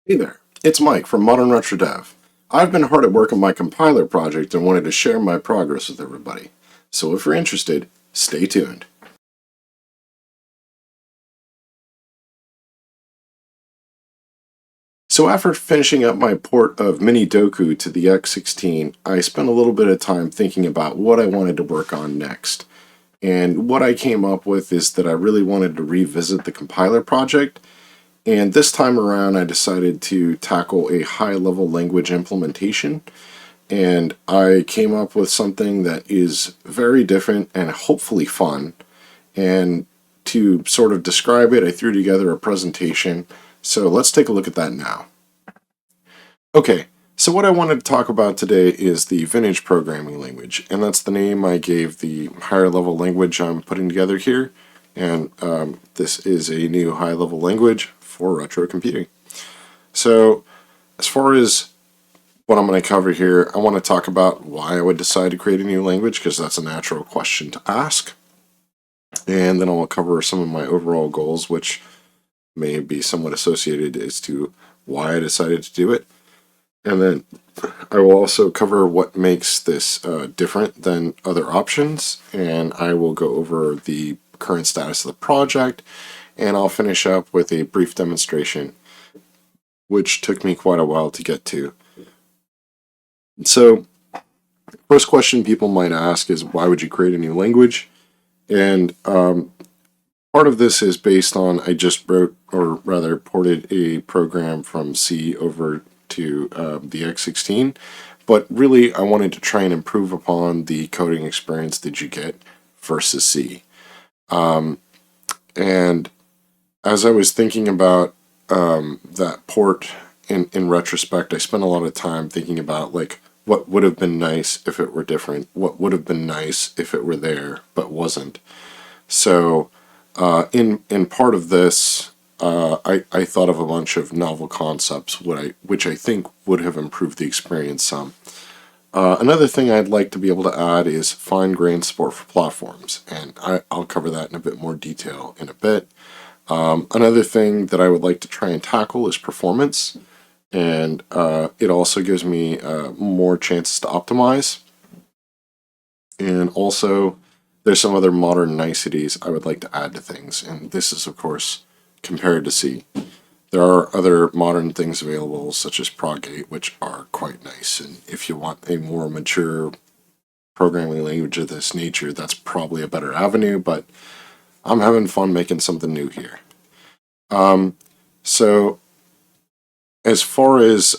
Hey there, it's Mike from Modern Retro Dev. I've been hard at work on my compiler project and wanted to share my progress with everybody. So if you're interested, stay tuned. So after finishing up my port of Mini Doku to the X16, I spent a little bit of time thinking about what I wanted to work on next. And what I came up with is that I really wanted to revisit the compiler project. And this time around, I decided to tackle a high-level language implementation. And I came up with something that is very different and hopefully fun. And to sort of describe it, I threw together a presentation. So let's take a look at that now. Okay, so what I wanted to talk about today is the Vintage programming language, and that's the name I gave the higher level language I'm putting together here. And this is a new high level language for retro computing. So as far as what I'm going to cover here, I want to talk about why I would decide to create a new language, because that's a natural question to ask. And then I'll cover some of my overall goals, which may be somewhat associated as to why I decided to do it. And then I will also cover what makes this different than other options, and I will go over the current status of the project, and I'll finish up with a brief demonstration, which took me quite a while to get to. So, first question people might ask is, why would you create a new language? And part of this is based on, I just wrote, or rather ported a program from C over to the X16, but really I wanted to try and improve upon the coding experience that you get versus C. And as I was thinking about that port in retrospect, I spent a lot of time thinking about, like, what would have been nice if it were different, what would have been nice if it were there but wasn't. So in part of this, I thought of a bunch of novel concepts which I think would have improved the experience some. Another thing I'd like to be able to add is fine-grained support for platforms, and I'll cover that in a bit more detail in a bit. Another thing that I would like to try and tackle is performance, and it also gives me more chances to optimize. And also, there's some other modern niceties I would like to add to things, and this is, of course, compared to C. There are other modern things available, such as Prog8, which are quite nice, and if you want a more mature programming language of this nature, that's probably a better avenue, but I'm having fun making something new here. So, as far as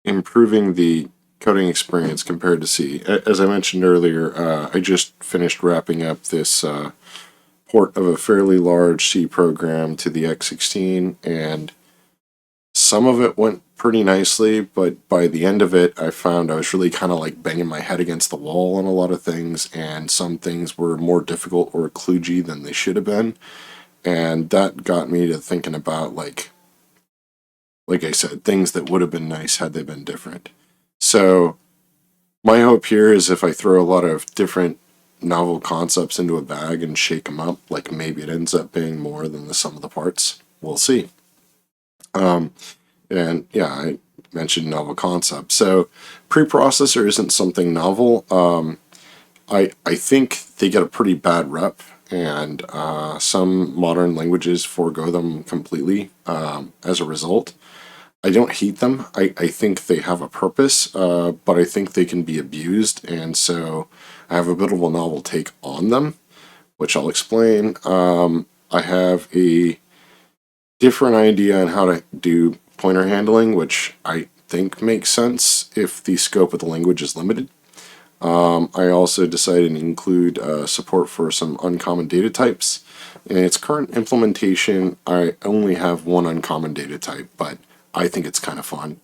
improving the coding experience compared to C, as I mentioned earlier, I just finished wrapping up this port of a fairly large C program to the X16, and some of it went pretty nicely, but by the end of it, I found I was really kind of like banging my head against the wall on a lot of things, and some things were more difficult or kludgy than they should have been, and that got me to thinking about, like I said, things that would have been nice had they been different. So my hope here is, if I throw a lot of different novel concepts into a bag and shake them up, like, maybe it ends up being more than the sum of the parts. We'll see. And yeah, I mentioned novel concepts. So preprocessor isn't something novel. I think they get a pretty bad rep, and some modern languages forego them completely as a result. I don't hate them. I think they have a purpose, but I think they can be abused, and so I have a bit of a novel take on them, which I'll explain. I have a different idea on how to do pointer handling, which I think makes sense if the scope of the language is limited. I also decided to include support for some uncommon data types. In its current implementation, I only have one uncommon data type, but I think it's kind of fun.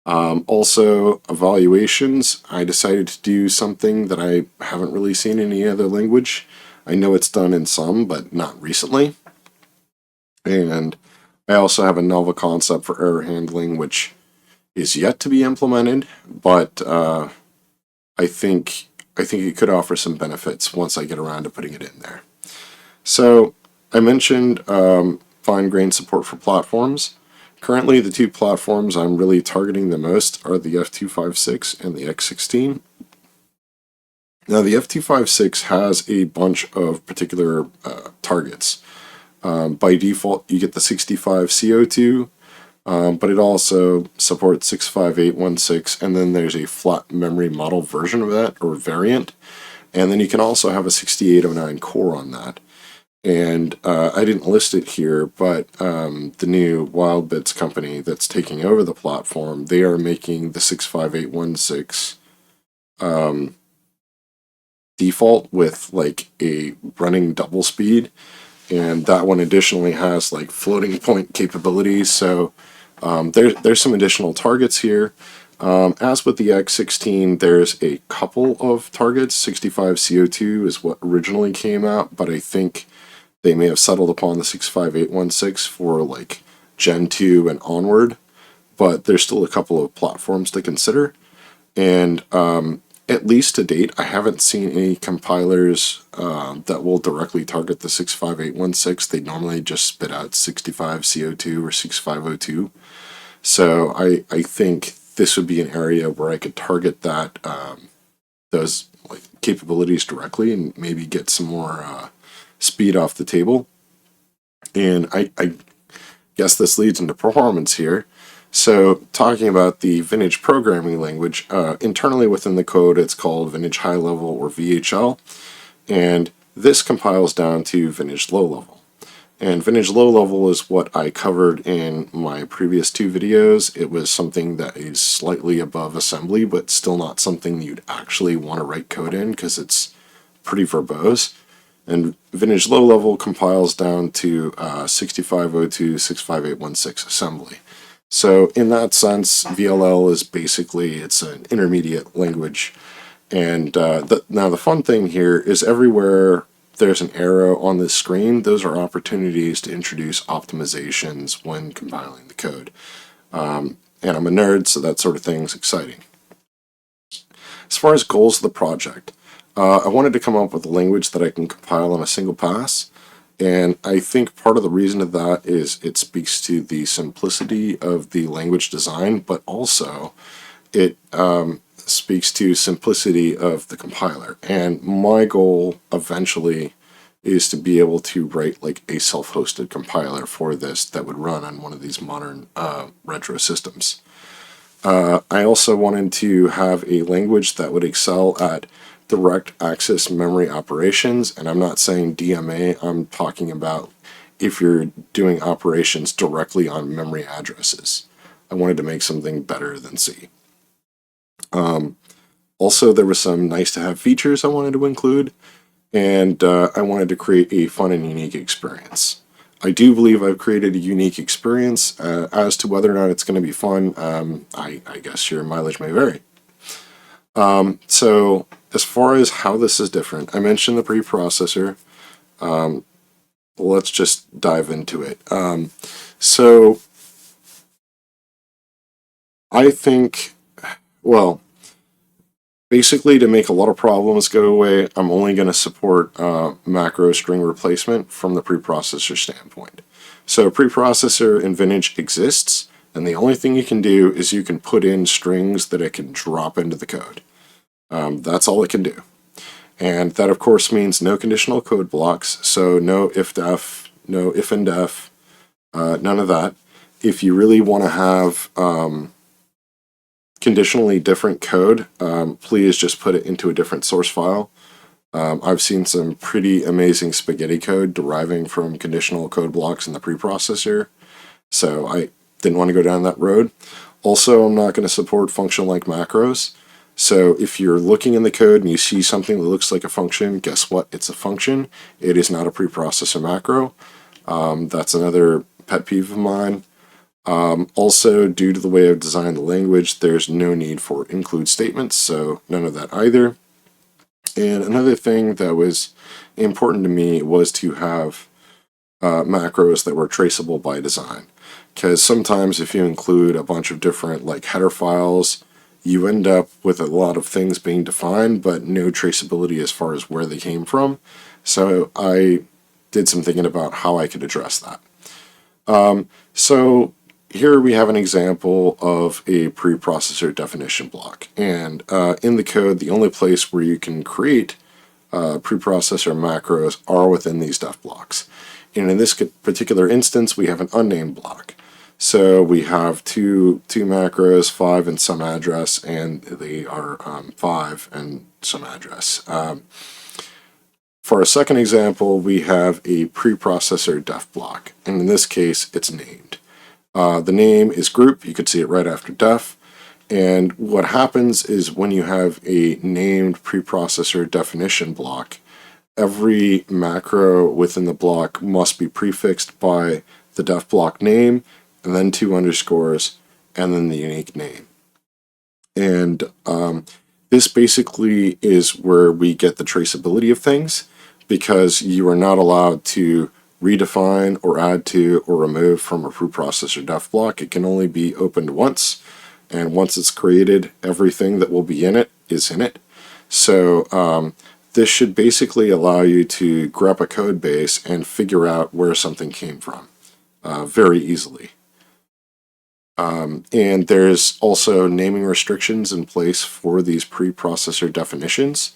Also, evaluations. I decided to do something that I haven't really seen in any other language. I know it's done in some, but not recently. And I also have a novel concept for error handling, which is yet to be implemented, but I think it could offer some benefits once I get around to putting it in there. So I mentioned fine-grained support for platforms. Currently, the two platforms I'm really targeting the most are the F256 and the X16. Now, the F256 has a bunch of particular targets. By default, you get the 65 CO2, but it also supports 65816, and then there's a flat memory model version of that, or variant. And then you can also have a 6809 core on that. And I didn't list it here, but the new WildBits company that's taking over the platform, they are making the 65816 default with like a running double speed, and that one additionally has like floating point capabilities. So there's some additional targets here. As with the X16, there's a couple of targets. 65 CO2 is what originally came out, but I think they may have settled upon the 65816 for like Gen 2 and onward, but there's still a couple of platforms to consider. And at least to date, I haven't seen any compilers that will directly target the 65816. They normally just spit out 65 CO2 or 6502. So I think this would be an area where I could target that those like capabilities directly and maybe get some more speed off the table. And I guess this leads into performance here. So talking about the Vintage programming language, internally within the code it's called Vintage High Level or VHL, and this compiles down to Vintage Low Level. And Vintage Low Level is what I covered in my previous two videos. It was something that is slightly above assembly, but still not something you'd actually want to write code in because it's pretty verbose. And Vintage Low Level compiles down to 6502, 65816 assembly. So in that sense, VLL is basically, it's an intermediate language. And now the fun thing here is everywhere there's an arrow on the screen, those are opportunities to introduce optimizations when compiling the code. And I'm a nerd, so that sort of thing is exciting. As far as goals of the project, I wanted to come up with a language that I can compile on a single pass. And I think part of the reason of that is it speaks to the simplicity of the language design, but also it speaks to simplicity of the compiler. And my goal eventually is to be able to write like a self-hosted compiler for this that would run on one of these modern retro systems. I also wanted to have a language that would excel at direct access memory operations, and I'm not saying DMA, I'm talking about if you're doing operations directly on memory addresses. I wanted to make something better than C. Also, there were some nice to have features I wanted to include, and I wanted to create a fun and unique experience. I do believe I've created a unique experience. As to whether or not it's going to be fun, I guess your mileage may vary. So as far as how this is different, I mentioned the preprocessor. Let's just dive into it. So I think, well, basically to make a lot of problems go away, I'm only going to support macro string replacement from the preprocessor standpoint. So preprocessor in Vintage exists, and the only thing you can do is you can put in strings that it can drop into the code. That's all it can do. And that, of course, means no conditional code blocks, so no if-def, no if and def, none of that. If you really want to have conditionally different code, please just put it into a different source file. I've seen some pretty amazing spaghetti code deriving from conditional code blocks in the preprocessor, so I didn't want to go down that road. Also, I'm not going to support function-like macros. So if you're looking in the code and you see something that looks like a function, guess what? It's a function. It is not a preprocessor macro. That's another pet peeve of mine. Also, due to the way I've designed the language, there's no need for include statements, so none of that either. And another thing that was important to me was to have macros that were traceable by design. Because sometimes if you include a bunch of different like header files, you end up with a lot of things being defined, but no traceability as far as where they came from. So I did some thinking about how I could address that. So here we have an example of a preprocessor definition block. And in the code, the only place where you can create preprocessor macros are within these def blocks. And in this particular instance, we have an unnamed block. So we have two macros, 5 and some address, and they are 5 and some address. For our second example, we have a preprocessor def block, and in this case, it's named. The name is group. You could see it right after def. And what happens is when you have a named preprocessor definition block, every macro within the block must be prefixed by the def block name, and then 2 underscores, and then the unique name. And this basically is where we get the traceability of things, because you are not allowed to redefine or add to or remove from a preprocessor def block. It can only be opened once, and once it's created, everything that will be in it is in it. So this should basically allow you to grab a code base and figure out where something came from very easily. And there's also naming restrictions in place for these preprocessor definitions.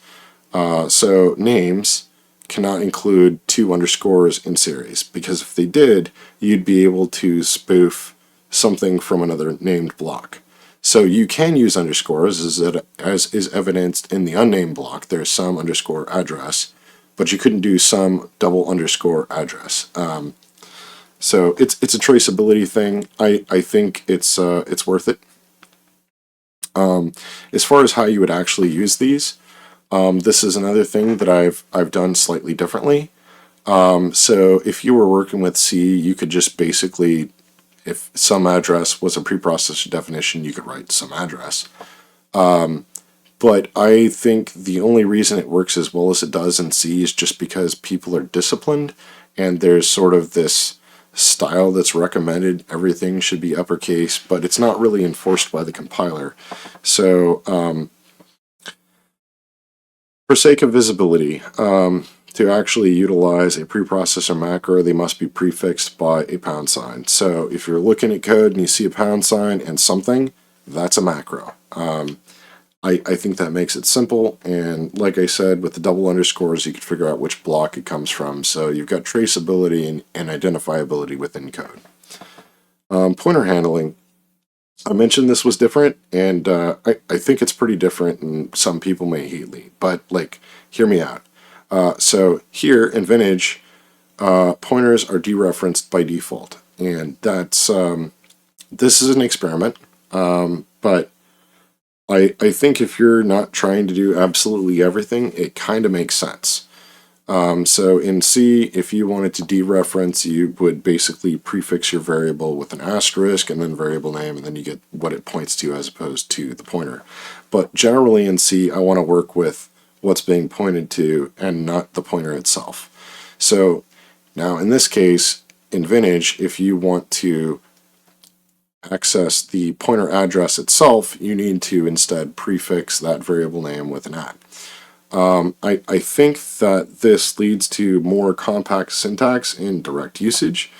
So names cannot include 2 underscores in series, because if they did, you'd be able to spoof something from another named block. So you can use underscores, as is evidenced in the unnamed block. There's some underscore address, but you couldn't do some double underscore address. So it's a traceability thing. I think it's worth it. As far as how you would actually use these, this is another thing that I've done slightly differently. So if you were working with C, you could just basically, if some address was a preprocessor definition, you could write some address. But I think the only reason it works as well as it does in C is just because people are disciplined, and there's sort of this style that's recommended. Everything should be uppercase, but it's not really enforced by the compiler. So for sake of visibility, to actually utilize a preprocessor macro, they must be prefixed by a pound sign. So if you're looking at code and you see a pound sign and something, that's a macro. I think that makes it simple, and like I said, with the double underscores, you can figure out which block it comes from, so you've got traceability and identifiability within code. Pointer handling. I mentioned this was different, and I think it's pretty different, and some people may hate me, but hear me out. So here in Vintage, pointers are dereferenced by default, and that's this is an experiment, but I think if you're not trying to do absolutely everything, it kind of makes sense. So in C, if you wanted to dereference, you would basically prefix your variable with an asterisk and then variable name, and then you get what it points to as opposed to the pointer. But generally in C, I want to work with what's being pointed to and not the pointer itself. So now in this case, in Vintage, if you want to access the pointer address itself, you need to instead prefix that variable name with an @ I think that this leads to more compact syntax in direct usage,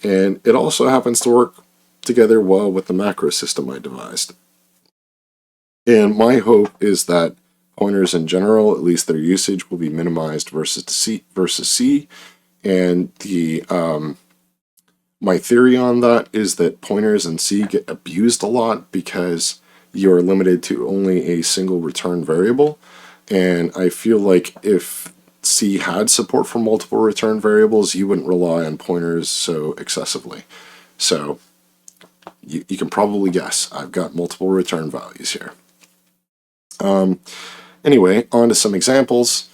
and it also happens to work together well with the macro system I devised. And my hope is that pointers in general, at least their usage, will be minimized versus C, and the my theory on that is that pointers in C get abused a lot because you're limited to only a single return variable. And I feel like if C had support for multiple return variables, you wouldn't rely on pointers so excessively. So you can probably guess I've got multiple return values here. Anyway, on to some examples.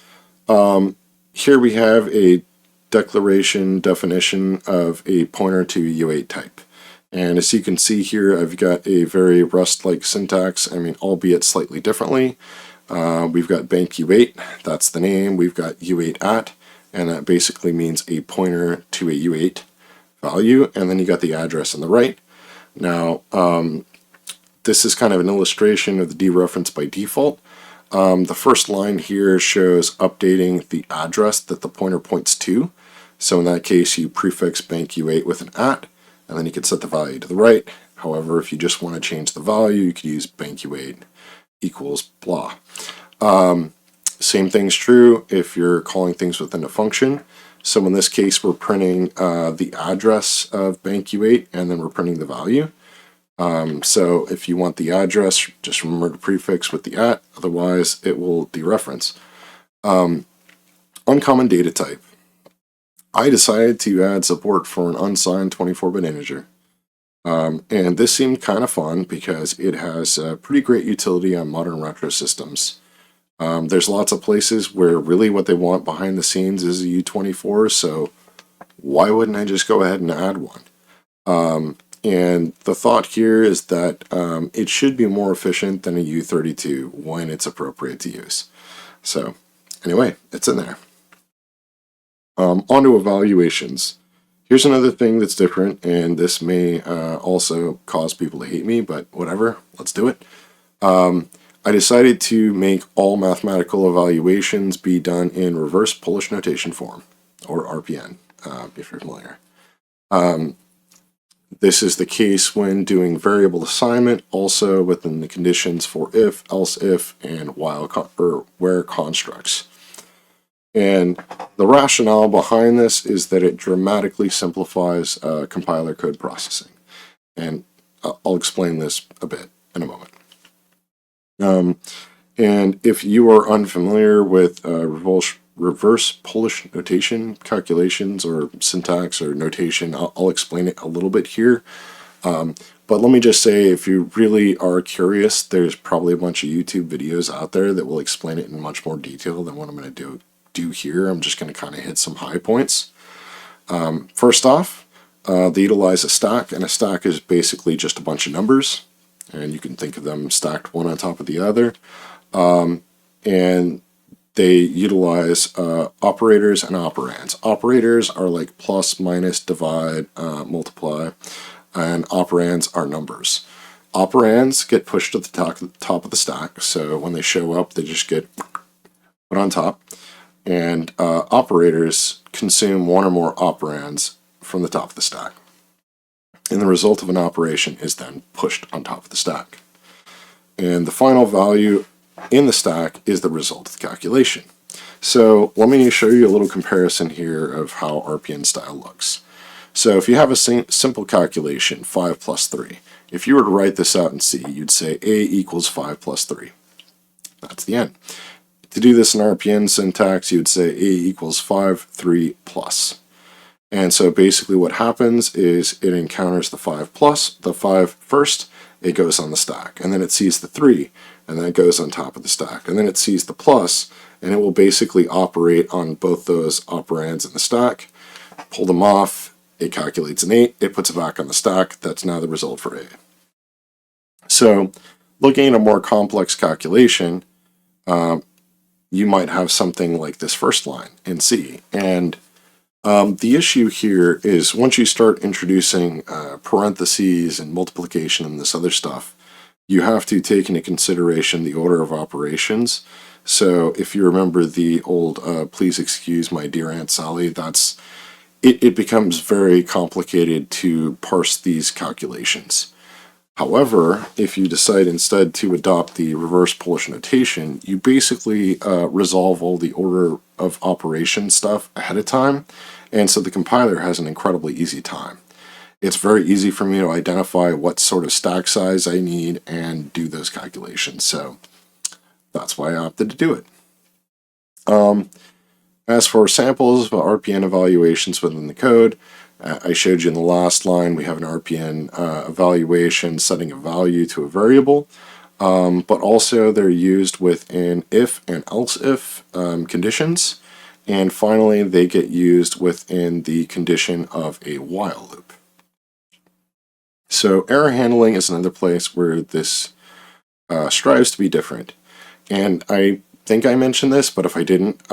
Here we have a declaration definition of a pointer to U8 type. And as you can see here, I've got a very Rust-like syntax, albeit slightly differently. We've got bank U8, that's the name. We've got U8 @ and that basically means a pointer to a U8 value. And then you got the address on the right. Now, this is kind of an illustration of the dereference by default. The first line here shows updating the address that the pointer points to. So in that case, you prefix bank U8 with an @ and then you could set the value to the right. However, if you just want to change the value, you could use bank-u8 equals blah. Same thing's true if you're calling things within a function. So in this case, we're printing the address of bank-u8, and then we're printing the value. So if you want the address, just remember to prefix with the @ otherwise it will dereference. Uncommon data type. I decided to add support for an unsigned 24-bit integer. And this seemed kind of fun because it has pretty great utility on modern retro systems. There's lots of places where really what they want behind the scenes is a U24, so why wouldn't I just go ahead and add one? And the thought here is that it should be more efficient than a U32 when it's appropriate to use. So anyway, it's in there. Onto evaluations. Here's another thing that's different, and this may also cause people to hate me, but whatever, let's do it. I decided to make all mathematical evaluations be done in reverse Polish notation form, or RPN, if you're familiar. This is the case when doing variable assignment, also within the conditions for if, else if, and while or where constructs. And the rationale behind this is that it dramatically simplifies compiler code processing. And I'll explain this a bit in a moment. And if you are unfamiliar with reverse Polish notation calculations or syntax or notation, I'll explain it a little bit here. But let me just say, if you really are curious, there's probably a bunch of YouTube videos out there that will explain it in much more detail than what I'm going to do here. I'm just going to kind of hit some high points. First off, they utilize a stack, and a stack is basically just a bunch of numbers, and you can think of them stacked one on top of the other. And they utilize operators and operands. Operators are like plus, minus, divide, multiply, and operands are numbers. Operands get pushed to the top of the stack, so when they show up, they just get put on top. And operators consume one or more operands from the top of the stack. And the result of an operation is then pushed on top of the stack. And the final value in the stack is the result of the calculation. So let me show you a little comparison here of how RPN style looks. So if you have a simple calculation, 5 plus 3, if you were to write this out in C, you'd say A equals 5 plus 3. That's the end. To do this in RPN syntax, you would say A equals 5, 3 plus. And so basically what happens is it encounters the 5 plus, the 5 first, it goes on the stack. And then it sees the 3, and then it goes on top of the stack. And then it sees the plus, and it will basically operate on both those operands in the stack, pull them off, it calculates an 8, it puts it back on the stack. That's now the result for A. So looking at a more complex calculation, you might have something like this first line in C. And the issue here is once you start introducing parentheses and multiplication and this other stuff, you have to take into consideration the order of operations. So if you remember the old please excuse my dear Aunt Sally, it becomes very complicated to parse these calculations. However, if you decide instead to adopt the reverse Polish notation, you basically resolve all the order of operation stuff ahead of time, and so the compiler has an incredibly easy time. It's very easy for me to identify what sort of stack size I need and do those calculations, so that's why I opted to do it. As for samples of RPN evaluations within the code, I showed you in the last line we have an RPN evaluation setting a value to a variable, but also they're used within if and else if conditions, and finally they get used within the condition of a while loop. So error handling is another place where this strives to be different, and I think I mentioned this, but if I didn't,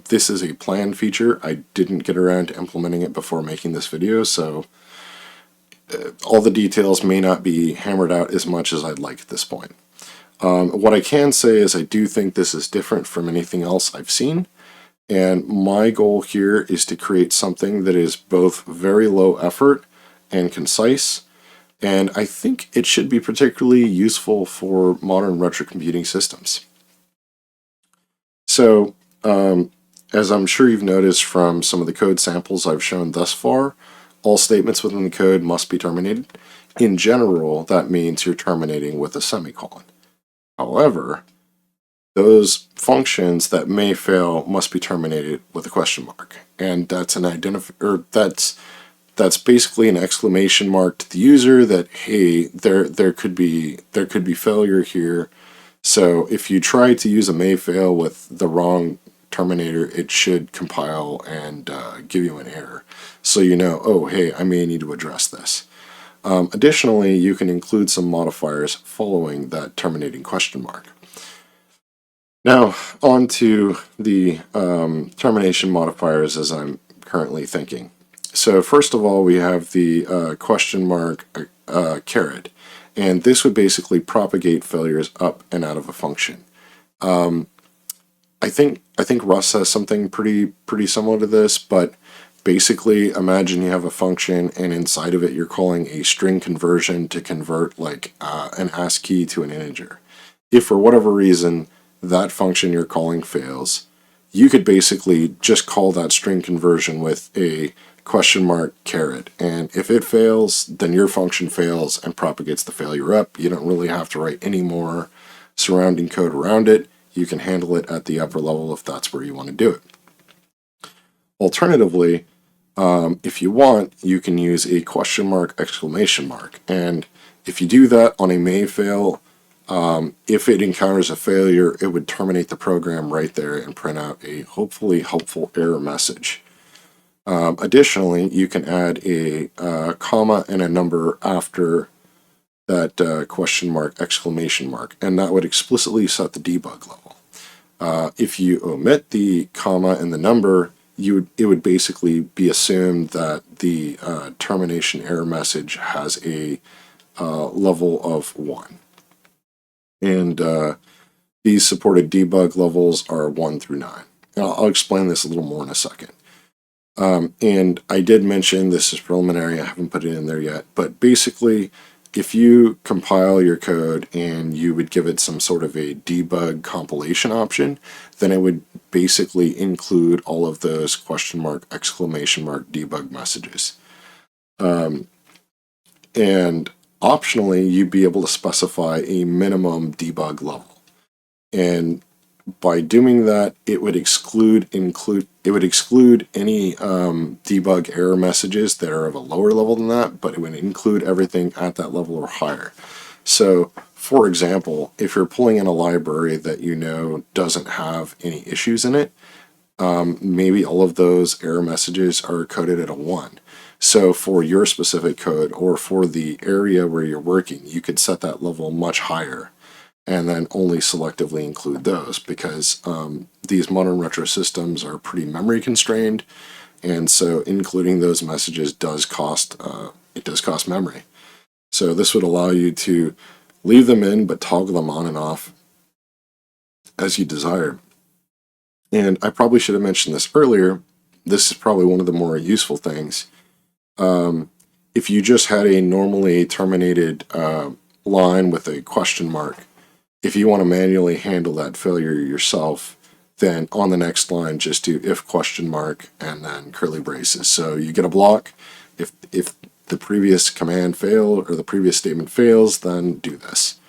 this is a planned feature. I didn't get around to implementing it before making this video, so all the details may not be hammered out as much as I'd like at this point. What I can say is I do think this is different from anything else I've seen, and my goal here is to create something that is both very low effort and concise, and I think it should be particularly useful for modern retrocomputing systems. So, as I'm sure you've noticed from some of the code samples I've shown thus far, all statements within the code must be terminated. In general, that means you're terminating with a semicolon. However, those functions that may fail must be terminated with a question mark, and that's an that's basically an exclamation mark to the user that, hey, there could be failure here. So if you try to use a may fail with the wrong terminator, it should compile and give you an error, so you know, oh hey, I may need to address this. Additionally, you can include some modifiers following that terminating question mark. Now, on to the termination modifiers as I'm currently thinking. So first of all, we have the question mark caret, and this would basically propagate failures up and out of a function. I think Rust has something pretty similar to this, but basically imagine you have a function and inside of it you're calling a string conversion to convert like an ASCII to an integer. If for whatever reason that function you're calling fails, you could basically just call that string conversion with a question mark caret, and if it fails, then your function fails and propagates the failure up. You don't really have to write any more surrounding code around it. You can handle it at the upper level if that's where you want to do it. Alternatively, if you want, you can use a question mark exclamation mark, and if you do that on a may fail, if it encounters a failure, it would terminate the program right there and print out a hopefully helpful error message. Additionally, you can add a comma and a number after that question mark exclamation mark, and that would explicitly set the debug level. If you omit the comma and the number, it would basically be assumed that the termination error message has a level of 1. And these supported debug levels are 1 through 9. And I'll explain this a little more in a second. And I did mention this is preliminary, I haven't put it in there yet, but basically if you compile your code and you would give it some sort of a debug compilation option, then it would basically include all of those question mark exclamation mark debug messages. And optionally, you'd be able to specify a minimum debug level. And by doing that, it would exclude any debug error messages that are of a lower level than that, but it would include everything at that level or higher. So, for example, if you're pulling in a library that you know doesn't have any issues in it, maybe all of those error messages are coded at a 1. So for your specific code or for the area where you're working, you could set that level much higher and then only selectively include those, because these modern retro systems are pretty memory constrained, and so including those messages does cost memory. So this would allow you to leave them in but toggle them on and off as you desire. And I probably should have mentioned this earlier. This is probably one of the more useful things. If you just had a normally terminated line with a question mark, if you want to manually handle that failure yourself, then on the next line just do if question mark and then curly braces. So you get a block. If the previous command failed or the previous statement fails, then do this.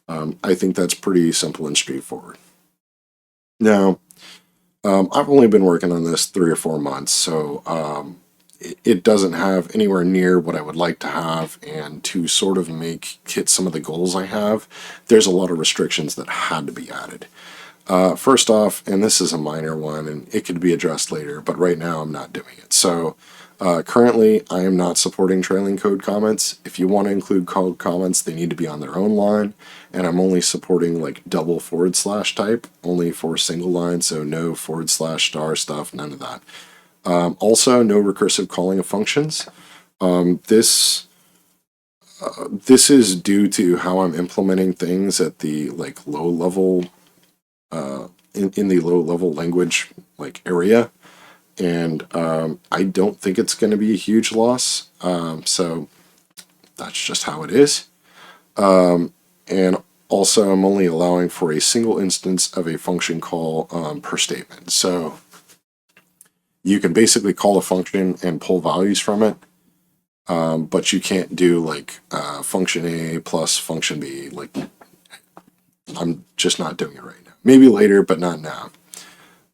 I think that's pretty simple and straightforward. Now, I've only been working on this 3 or 4 months, so it doesn't have anywhere near what I would like to have, and to sort of hit some of the goals I have, there's a lot of restrictions that had to be added. First off, and this is a minor one, and it could be addressed later, but right now I'm not doing it. So currently I am not supporting trailing code comments. If you want to include code comments, they need to be on their own line, and I'm only supporting like double / type, only for single line, so no / star stuff, none of that. Also, no recursive calling of functions. This is due to how I'm implementing things at the low level, in the low level language area. and I don't think it's going to be a huge loss. So that's just how it is. And also, I'm only allowing for a single instance of a function call per statement. So you can basically call a function and pull values from it, but you can't do like function A plus function B. Like, I'm just not doing it right now. Maybe later, but not now.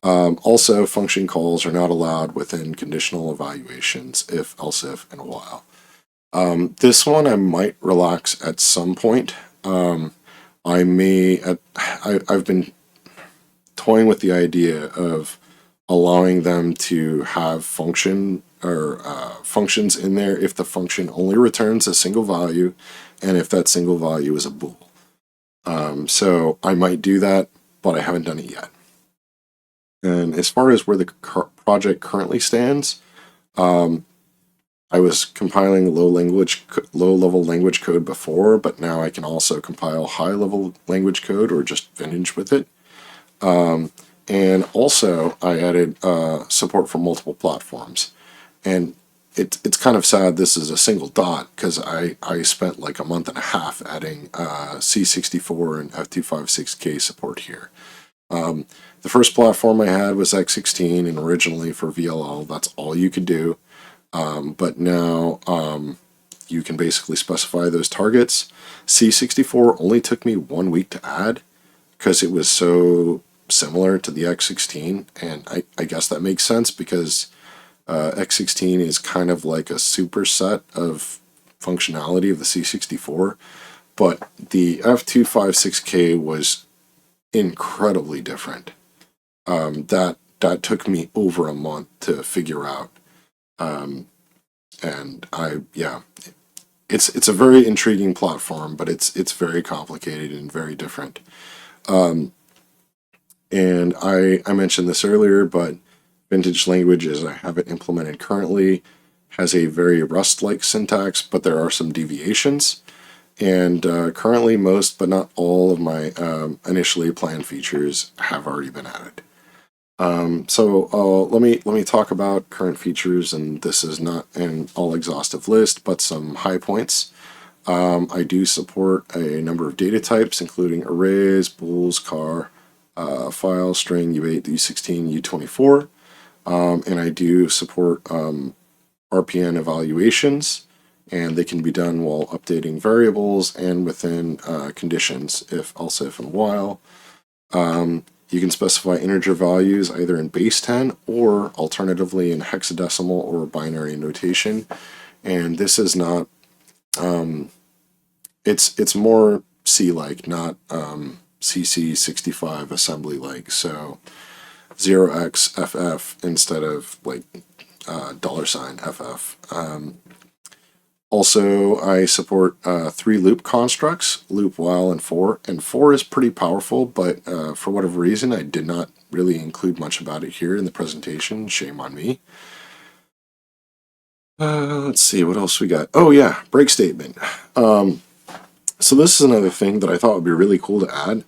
Also, function calls are not allowed within conditional evaluations, if, else if, and while. This one I might relax at some point. I may, I've been toying with the idea of allowing them to have function or functions in there if the function only returns a single value and if that single value is a bool. So I might do that, but I haven't done it yet. And as far as where the project currently stands, I was compiling low-level language code before, but now I can also compile high-level language code or just vintage with it. And also, I added support for multiple platforms. And it's kind of sad this is a single dot because I spent like a month and a half adding C64 and F256K support here. The first platform I had was X16, and originally for VLL, that's all you could do. But now you can basically specify those targets. C64 only took me 1 week to add because it was so similar to the X16, and I guess that makes sense because X16 is kind of like a superset of functionality of the C64, but the F256K was incredibly different. That took me over a month to figure out. And it's a very intriguing platform, but it's very complicated and very different. And I mentioned this earlier, but vintage language, as I have it implemented currently, has a very Rust-like syntax, but there are some deviations. And currently, most but not all of my initially planned features have already been added. So let me talk about current features, and this is not an all-exhaustive list, but some high points. I do support a number of data types, including arrays, bools, char, file, string, U8, U16, U24, and I do support RPN evaluations, and they can be done while updating variables and within conditions, if, else if, and while. You can specify integer values either in base 10 or alternatively in hexadecimal or binary notation. And this is not, it's more C-like, not CC65 assembly-like. So 0xFF instead of like $FF. Also, I support 3 loop constructs, loop, while, and for. And for is pretty powerful, but for whatever reason, I did not really include much about it here in the presentation. Shame on me. Let's see, what else we got? Oh yeah, break statement. So this is another thing that I thought would be really cool to add.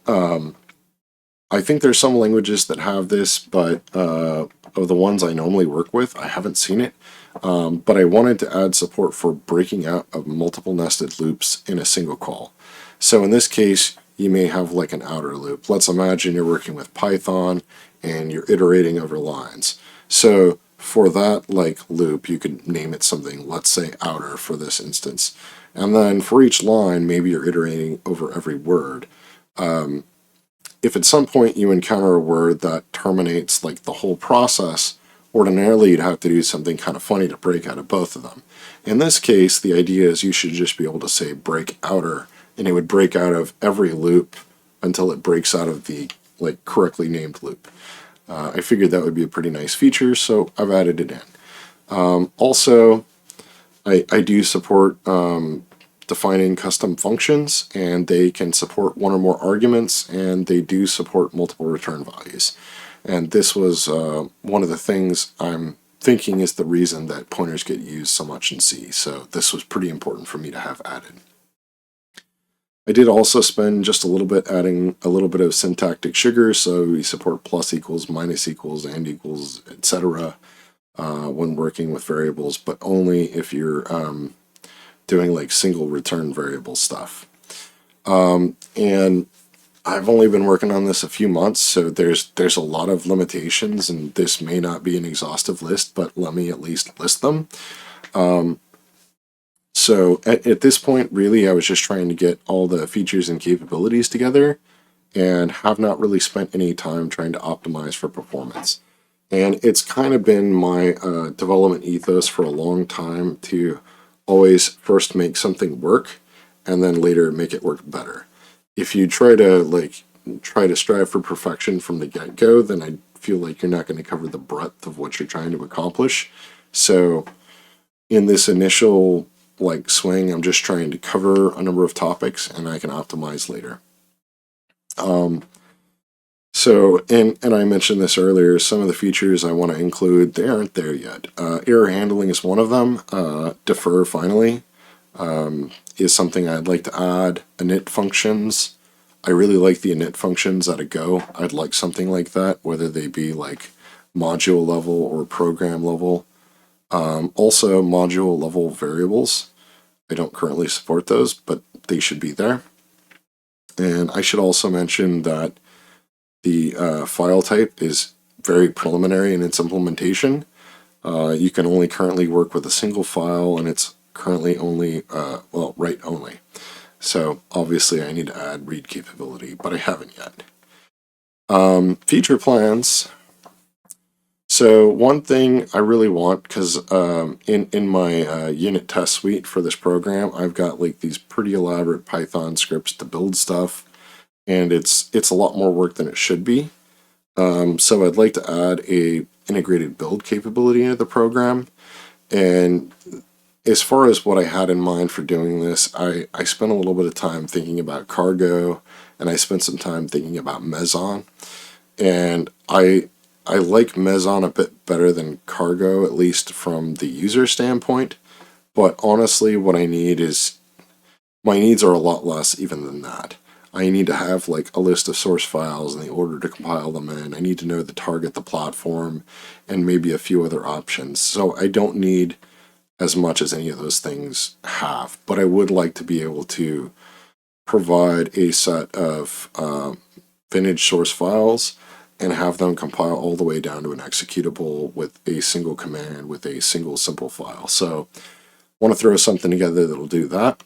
I think there's some languages that have this, but of the ones I normally work with, I haven't seen it. But I wanted to add support for breaking out of multiple nested loops in a single call. So in this case, you may have like an outer loop. Let's imagine you're working with Python and you're iterating over lines. So for that like loop, you could name it something, let's say outer for this instance. And then for each line, maybe you're iterating over every word. If at some point you encounter a word that terminates like the whole process, ordinarily you'd have to do something kind of funny to break out of both of them. In this case, the idea is you should just be able to say break outer, and it would break out of every loop until it breaks out of the like correctly named loop. I figured that would be a pretty nice feature, so I've added it in. Also, I do support defining custom functions, and they can support one or more arguments, and they do support multiple return values. And this was one of the things I'm thinking is the reason that pointers get used so much in C, so this was pretty important for me to have added. I did also spend just a little bit adding a little bit of syntactic sugar, so we support plus equals, minus equals, and equals, etc. when working with variables, but only if you're doing like single return variable stuff. And I've only been working on this a few months, so there's a lot of limitations, and this may not be an exhaustive list, but let me at least list them. So at this point, really, I was just trying to get all the features and capabilities together, and have not really spent any time trying to optimize for performance. And it's kind of been my development ethos for a long time to always first make something work and then later make it work better. If you try to strive for perfection from the get-go, then I feel like you're not going to cover the breadth of what you're trying to accomplish. So in this initial swing, I'm just trying to cover a number of topics, and I can optimize later. So, and I mentioned this earlier, some of the features I want to include, they aren't there yet. Error handling is one of them. Defer finally is something I'd like to add. Init functions. I really like the init functions at a Go. I'd like something like that, whether they be like module level or program level. Also, module level variables. I don't currently support those, but they should be there. And I should also mention that the file type is very preliminary in its implementation. You can only currently work with a single file, and it's currently only, write only. So obviously I need to add read capability, but I haven't yet. Feature plans. So one thing I really want, because in my unit test suite for this program, I've got like these pretty elaborate Python scripts to build stuff, and it's a lot more work than it should be. So I'd like to add a integrated build capability into the program. And as far as what I had in mind for doing this, I spent a little bit of time thinking about Cargo, and I spent some time thinking about Meson. And I like Meson a bit better than Cargo, at least from the user standpoint. But honestly, what I need is, my needs are a lot less even than that. I need to have like a list of source files and the order to compile them in. I need to know the target, the platform, and maybe a few other options. So I don't need as much as any of those things have, but I would like to be able to provide a set of vintage source files and have them compile all the way down to an executable with a single command with a single simple file. So I want to throw something together that'll do that.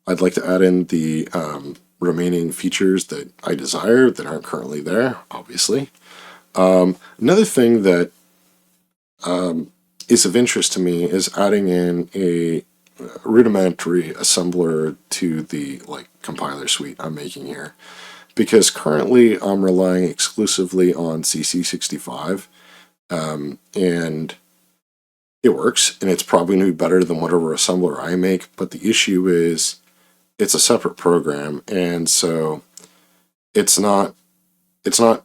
I'd like to add in the remaining features that I desire that aren't currently there, obviously. Another thing that is of interest to me is adding in a rudimentary assembler to the compiler suite I'm making here, because currently I'm relying exclusively on CC65, and it works, and it's probably going to be better than whatever assembler I make, but the issue is it's a separate program, and so it's not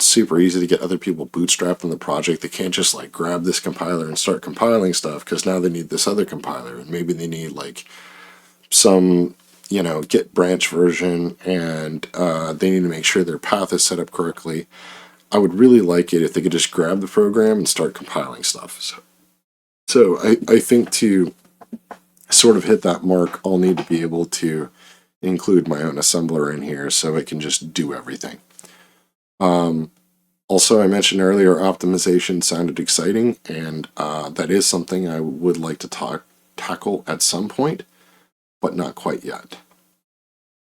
super easy to get other people bootstrapped in the project. They can't just grab this compiler and start compiling stuff, because now they need this other compiler, and maybe they need some Git branch version, and they need to make sure their path is set up correctly. I would really like it if they could just grab the program and start compiling stuff. So I think to sort of hit that mark, I'll need to be able to include my own assembler in here so it can just do everything. Also, I mentioned earlier, optimization sounded exciting, and that is something I would like to tackle at some point, but not quite yet.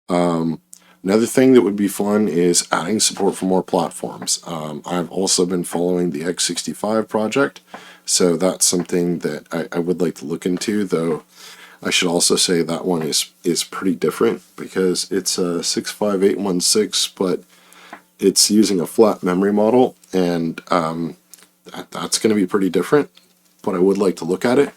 Another thing that would be fun is adding support for more platforms. I've also been following the x65 project, so that's something that I would like to look into, though I should also say that one is pretty different, because it's a 65816, but it's using a flat memory model, and that's going to be pretty different, but I would like to look at it.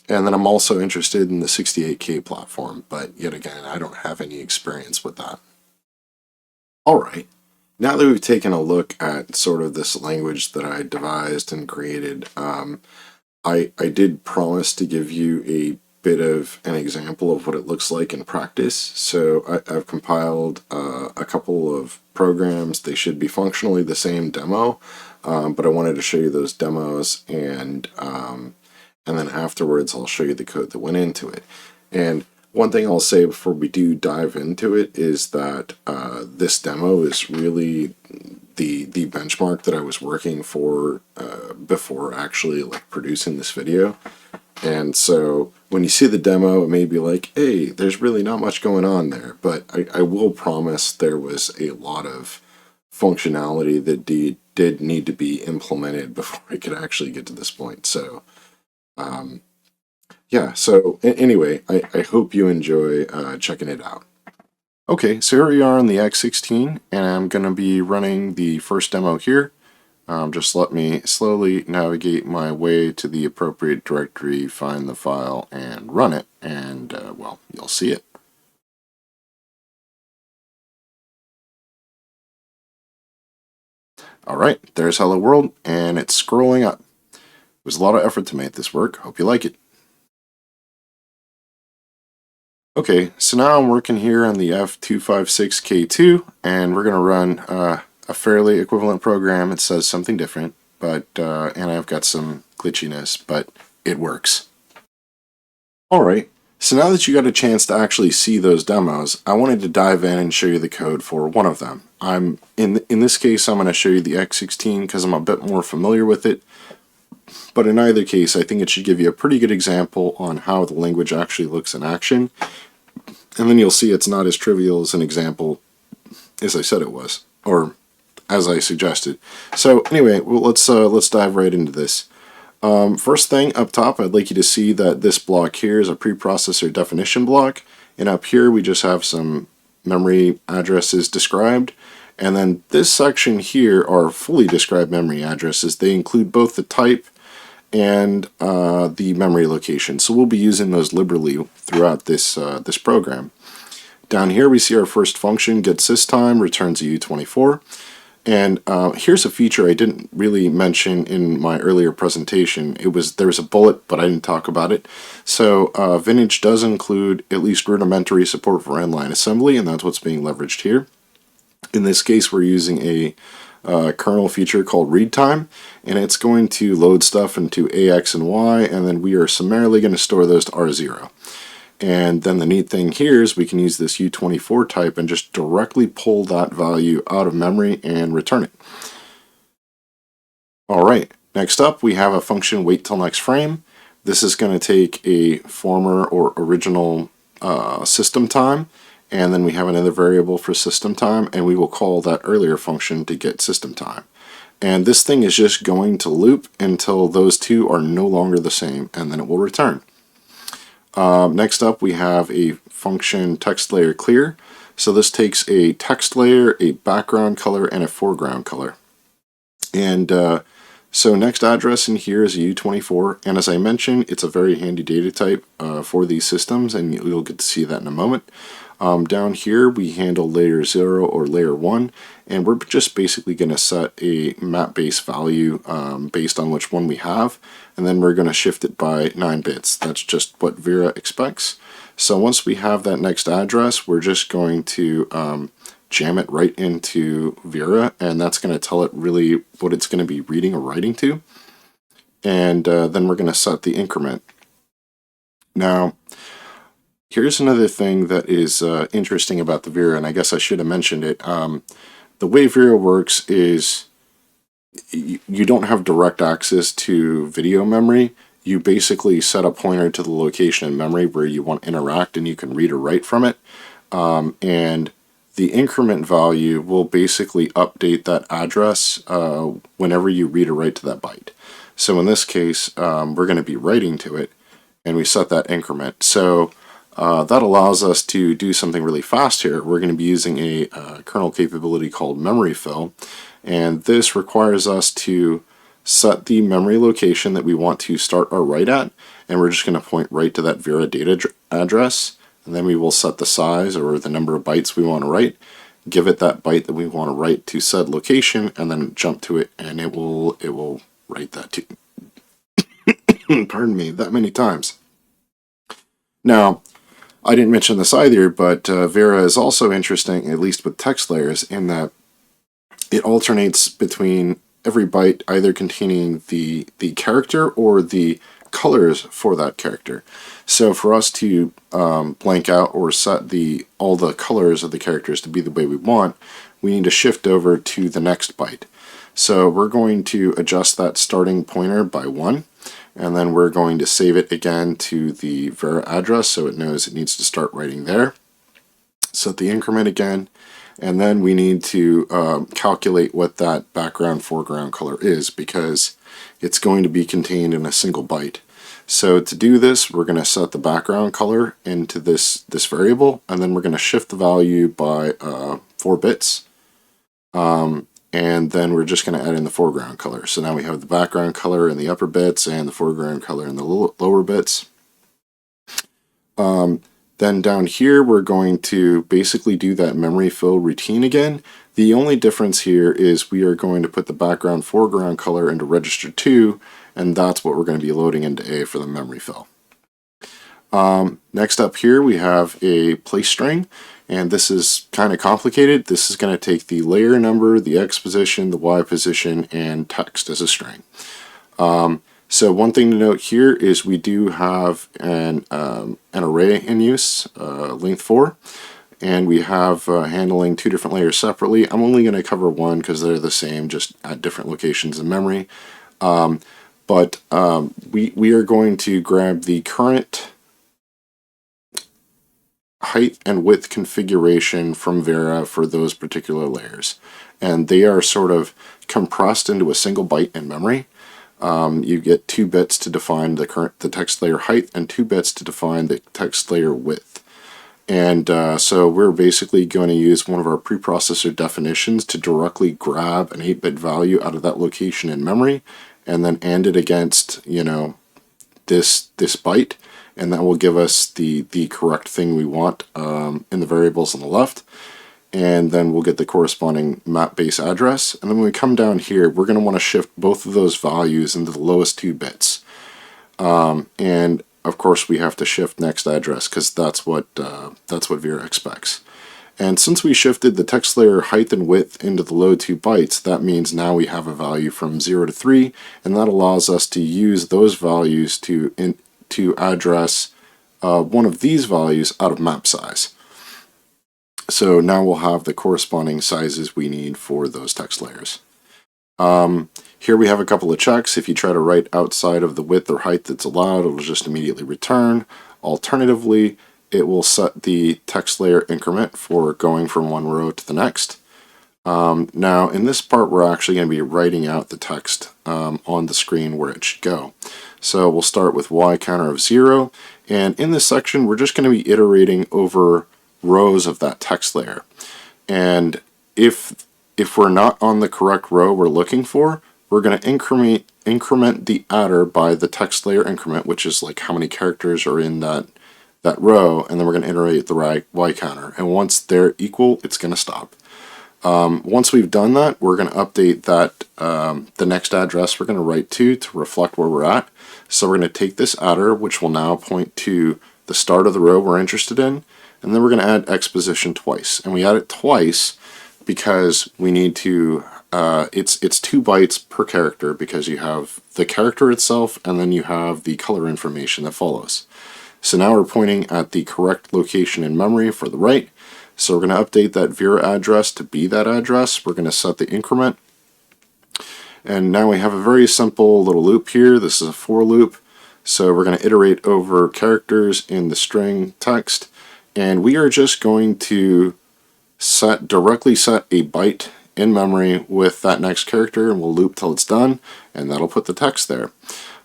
And then I'm also interested in the 68K platform, but yet again, I don't have any experience with that. All right, now that we've taken a look at sort of this language that I devised and created, I did promise to give you a bit of an example of what it looks like in practice. So I've compiled a couple of programs. They should be functionally the same demo, but I wanted to show you those demos, and then afterwards I'll show you the code that went into it. And one thing I'll say before we do dive into it is that this demo is really the benchmark that I was working for before actually like producing this video. And so when you see the demo, it may be like, hey, there's really not much going on there, but I will promise there was a lot of functionality that did need to be implemented before I could actually get to this point. So yeah, so anyway, I hope you enjoy checking it out. Okay, so here we are on the X16, and I'm going to be running the first demo here. Just let me slowly navigate my way to the appropriate directory, find the file, and run it, and, well, you'll see it. Alright, there's Hello World, and it's scrolling up. It was a lot of effort to make this work. Hope you like it. Okay, so now I'm working here on the F256K2, and we're going to run a fairly equivalent program. It says something different, but and I've got some glitchiness, but it works. Alright, so now that you got a chance to actually see those demos, I wanted to dive in and show you the code for one of them. In this case, I'm going to show you the X16 because I'm a bit more familiar with it. But in either case, I think it should give you a pretty good example on how the language actually looks in action. And then you'll see it's not as trivial as an example as I said it was, or as I suggested. So anyway, well, let's dive right into this. First thing up top, I'd like you to see that this block here is a preprocessor definition block, and up here we just have some memory addresses described. And then this section here are fully described memory addresses. They include both the type and the memory location. So we'll be using those liberally throughout this this program. Down here we see our first function, getSysTime, returns a U24. And here's a feature I didn't really mention in my earlier presentation. There was a bullet, but I didn't talk about it. So Vintage does include at least rudimentary support for inline assembly, and that's what's being leveraged here. In this case, we're using a kernel feature called readTime, and it's going to load stuff into AX and Y, and then we are summarily going to store those to R0. And then the neat thing here is we can use this U24 type and just directly pull that value out of memory and return it. Alright, next up we have a function wait till next frame. This is going to take a former or original system time, and then we have another variable for system time, and we will call that earlier function to get system time. And this thing is just going to loop until those two are no longer the same, and then it will return. Next up we have a function text layer clear. So this takes a text layer, a background color, and a foreground color. And so next address in here is a U24, and as I mentioned, it's a very handy data type for these systems, and you'll get to see that in a moment. Down here we handle layer 0 or layer 1, and we're just basically going to set a map base value based on which one we have, and then we're going to shift it by 9 bits. That's just what Vera expects. So once we have that next address, we're just going to jam it right into Vera, and that's going to tell it really what it's going to be reading or writing to. And then we're going to set the increment. Now, here's another thing that is interesting about the Vera, and I guess I should have mentioned it. The way Vera works is you don't have direct access to video memory. You basically set a pointer to the location in memory where you want to interact, and you can read or write from it. And the increment value will basically update that address whenever you read or write to that byte. So in this case, we're going to be writing to it, and we set that increment. So that allows us to do something really fast here. We're going to be using a kernel capability called memory fill, and this requires us to set the memory location that we want to start our write at, and we're just going to point right to that Vera data address, and then we will set the size or the number of bytes we want to write, give it that byte that we want to write to said location, and then jump to it, and it will write that to pardon me, that many times. Now, I didn't mention this either, but Vera is also interesting, at least with text layers, in that it alternates between byte either containing the character or the colors for that character. So for us to blank out or set all the colors of the characters to be the way we want, we need to shift over to the next byte. So we're going to adjust that starting pointer by 1, and then we're going to save it again to the Vera address so it knows it needs to start writing there. Set the increment again, and then we need to calculate what that background foreground color is, because it's going to be contained in a single byte. So to do this, we're going to set the background color into this variable, and then we're going to shift the value by 4 bits. And then we're just going to add in the foreground color. So now we have the background color in the upper bits and the foreground color in the lower bits. Then down here, we're going to basically do that memory fill routine again. The only difference here is we are going to put the background foreground color into register 2, and that's what we're going to be loading into A for the memory fill. Next up here, we have a place string, and this is kind of complicated. This is going to take the layer number, the X position, the Y position, and text as a string. So one thing to note here is we do have an array in use, length 4, and we have handling 2 different layers separately. I'm only going to cover one because they're the same, just at different locations in memory. But we are going to grab the current height and width configuration from Vera for those particular layers, and they are sort of compressed into a single byte in memory. You get 2 bits to define the text layer height and 2 bits to define the text layer width. And so we're basically going to use one of our preprocessor definitions to directly grab an 8-bit value out of that location in memory, and then AND it against, you know, this byte, and that will give us the correct thing we want in the variables on the left. And then we'll get the corresponding map base address. And then when we come down here, we're going to want to shift both of those values into the lowest 2 bits. And of course, we have to shift next address because that's what Vera expects. And since we shifted the text layer height and width into the low 2 bytes, that means now we have a value from 0 to 3, and that allows us to use those values to address one of these values out of map size. So now we'll have the corresponding sizes we need for those text layers. Here we have a couple of checks. If you try to write outside of the width or height that's allowed, it'll just immediately return. Alternatively, it will set the text layer increment for going from one row to the next. Now in this part, we're actually going to be writing out the text on the screen where it should go. So we'll start with Y counter of 0, and in this section we're just going to be iterating over rows of that text layer. And if we're not on the correct row we're looking for, we're going to increment the adder by the text layer increment, which is like how many characters are in that row, and then we're going to iterate the Y counter. And once they're equal, it's going to stop. Once we've done that, we're going to update that the next address we're going to write to reflect where we're at. So we're going to take this adder, which will now point to the start of the row we're interested in, and then we're going to add X position twice. And we add it twice because we need to, it's 2 bytes per character, because you have the character itself and then you have the color information that follows. So now we're pointing at the correct location in memory for the write. So we're going to update that Vera address to be that address. We're going to set the increment. And now we have a very simple little loop here. This is a for loop. So we're going to iterate over characters in the string text. And we are just going to directly set a byte in memory with that next character, and we'll loop till it's done, and that'll put the text there.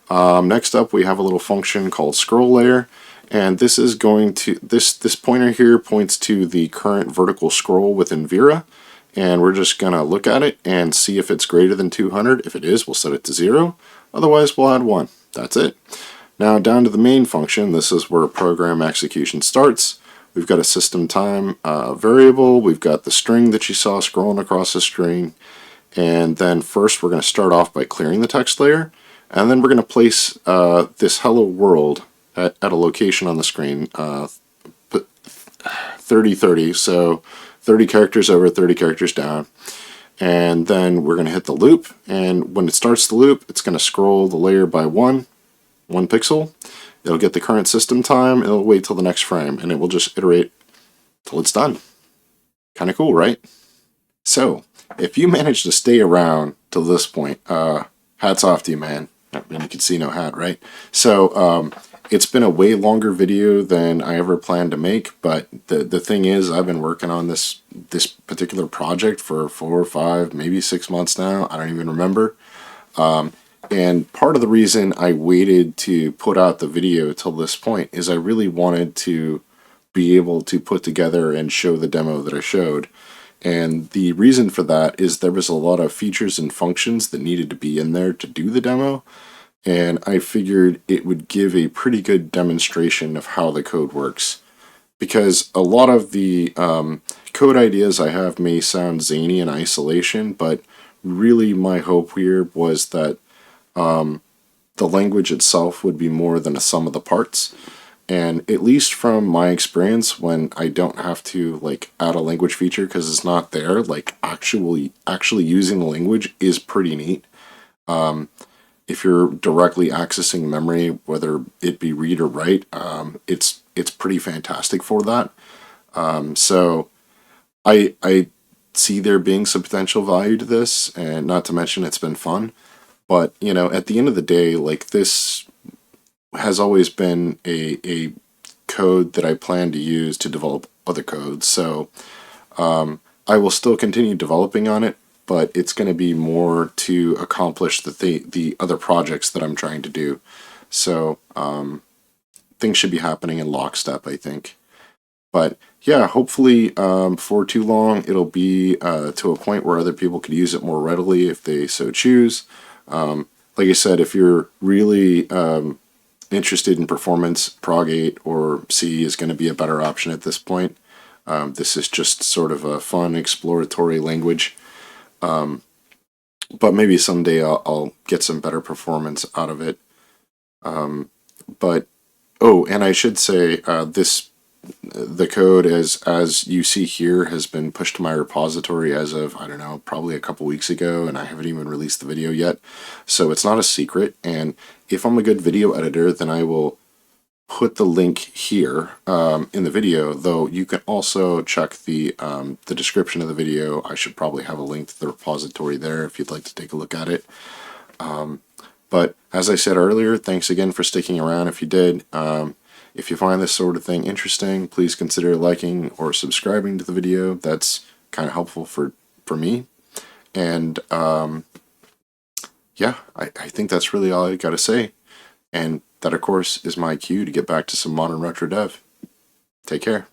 Next up, we have a little function called scroll layer, and this is going to, this pointer here points to the current vertical scroll within Vera, and we're just going to look at it and see if it's greater than 200. If it is, we'll set it to 0. Otherwise, we'll add 1. That's it. Now down to the main function. This is where program execution starts. We've got a system time variable. We've got the string that you saw scrolling across the screen. And then first we're going to start off by clearing the text layer. And then we're going to place this hello world at a location on the screen, 30-30, so 30 characters over, 30 characters down. and then we're going to hit the loop, and when it starts the loop, it's going to scroll the layer by one pixel. It'll get the current system time, it'll wait till the next frame, and it will just iterate till it's done. Kind of cool, right? So, if you manage to stay around till this point, hats off to you, man. I mean, you can see no hat, right? So, it's been a way longer video than I ever planned to make, but the thing is, I've been working on this particular project for 4 or 5, maybe 6 months now. I don't even remember. And part of the reason I waited to put out the video till this point is I really wanted to be able to put together and show the demo that I showed. And the reason for that is there was a lot of features and functions that needed to be in there to do the demo. And I figured it would give a pretty good demonstration of how the code works. Because a lot of the code ideas I have may sound zany in isolation, but really my hope here was that the language itself would be more than a sum of the parts. And at least from my experience, when I don't have to like add a language feature because it's not there, like actually using the language is pretty neat. If you're directly accessing memory, whether it be read or write, it's pretty fantastic for that. So I see there being some potential value to this, and not to mention it's been fun. But, you know, at the end of the day, like, this has always been a code that I plan to use to develop other codes. So I will still continue developing on it, but it's going to be more to accomplish the other projects that I'm trying to do. So things should be happening in lockstep, I think. But yeah, hopefully for too long it'll be to a point where other people could use it more readily if they so choose. Like I said, if you're really interested in performance, Prog 8 or C is going to be a better option at this point. This is just sort of a fun exploratory language. But maybe someday I'll get some better performance out of it. But, oh, and I should say the code as you see here has been pushed to my repository as of, I don't know, probably a couple weeks ago, and I haven't even released the video yet. So it's not a secret, and if I'm a good video editor, then I will put the link here in the video, though you can also check the description of the video. I should probably have a link to the repository there if you'd like to take a look at it. But as I said earlier, thanks again for sticking around if you did. If you find this sort of thing interesting, please consider liking or subscribing to the video. That's kind of helpful for me. And yeah, I think that's really all I got to say. And that, of course, is my cue to get back to some modern retro dev. Take care.